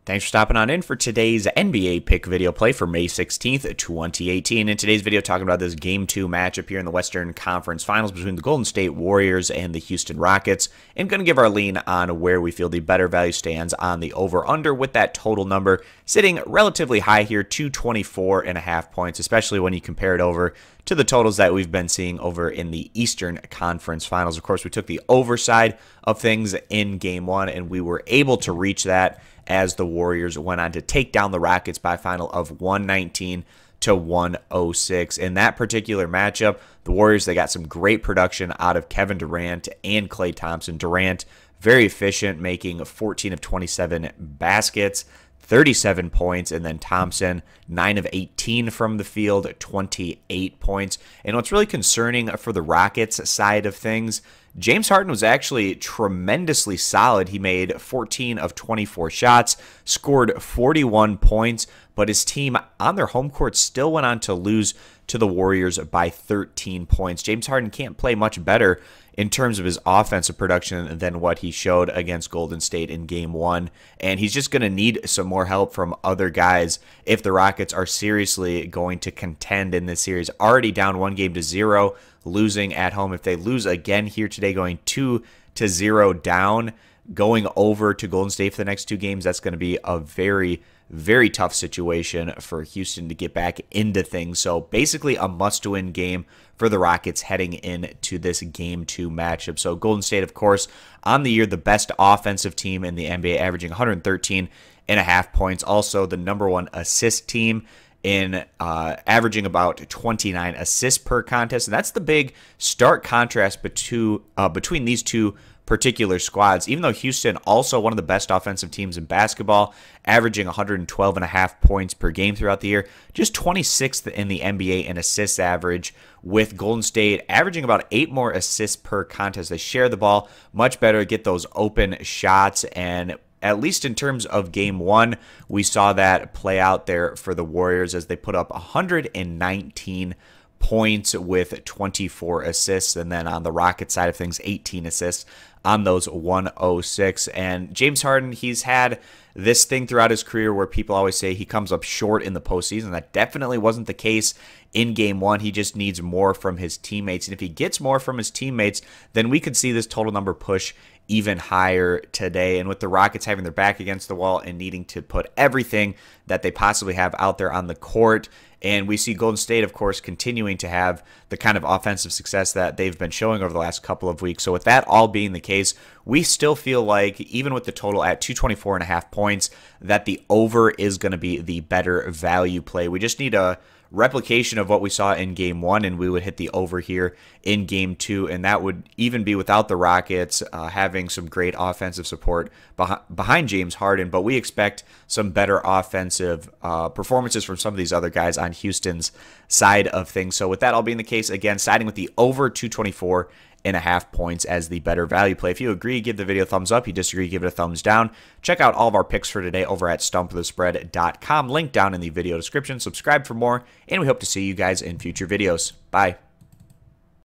Thanks for stopping on in for today's NBA pick video play for May 16th, 2018. In today's video, talking about this Game 2 matchup here in the Western Conference Finals between the Golden State Warriors and the Houston Rockets, and going to give our lean on where we feel the better value stands on the over-under, with that total number sitting relatively high here, 224.5 points, especially when you compare it over to the totals that we've been seeing over in the Eastern Conference Finals. Of course, we took the over side of things in Game 1, and we were able to reach that as the Warriors went on to take down the Rockets by a final of 119-106. In that particular matchup, the Warriors, they got some great production out of Kevin Durant and Klay Thompson. Durant, very efficient, making 14 of 27 baskets, 37 points, and then Thompson, 9 of 18 from the field, 28 points. And what's really concerning for the Rockets side of things, James Harden was actually tremendously solid. He made 14 of 24 shots, scored 41 points, but his team on their home court still went on to lose to the Warriors by 13 points. James Harden can't play much better in terms of his offensive production than what he showed against Golden State in Game 1, and he's just going to need some more help from other guys if the Rockets are seriously going to contend in this series. Already down 1-0, losing at home. If they lose again here today, going 2-0 down, going over to Golden State for the next 2 games, that's going to be a very, very tough situation for Houston to get back into things. So basically a must-win game for the Rockets heading into this Game 2 matchup. So Golden State, of course, on the year, the best offensive team in the NBA, averaging 113.5 points. Also the #1 assist team in averaging about 29 assists per contest. And that's the big stark contrast between these two particular squads. Even though Houston, also one of the best offensive teams in basketball, averaging 112.5 points per game throughout the year, just 26th in the NBA in assists average, with Golden State averaging about 8 more assists per contest. They share the ball much better, get those open shots, and at least in terms of Game 1, we saw that play out there for the Warriors as they put up 119 points with 24 assists, and then on the Rocket side of things, 18 assists on those 106. And James Harden, he's had this thing throughout his career where people always say he comes up short in the postseason. That definitely wasn't the case in Game 1. He just needs more from his teammates, and if he gets more from his teammates, then we could see this total number push even higher today. And with the Rockets having their back against the wall and needing to put everything that they possibly have out there on the court, and we see Golden State, of course, continuing to have the kind of offensive success that they've been showing over the last couple of weeks. So with that all being the case, we still feel like, even with the total at 224.5 points, that the over is going to be the better value play. We just need a replication of what we saw in Game 1, and we would hit the over here in Game 2, and that would even be without the Rockets having some great offensive support behind James Harden. But we expect some better offensive performances from some of these other guys on Houston's side of things. So with that all being the case, again, siding with the over 224.5 points as the better value play. If you agree, give the video a thumbs up. You disagree, give it a thumbs down. Check out all of our picks for today over at stumpthespread.com. Link down in the video description. Subscribe for more, and we hope to see you guys in future videos. Bye.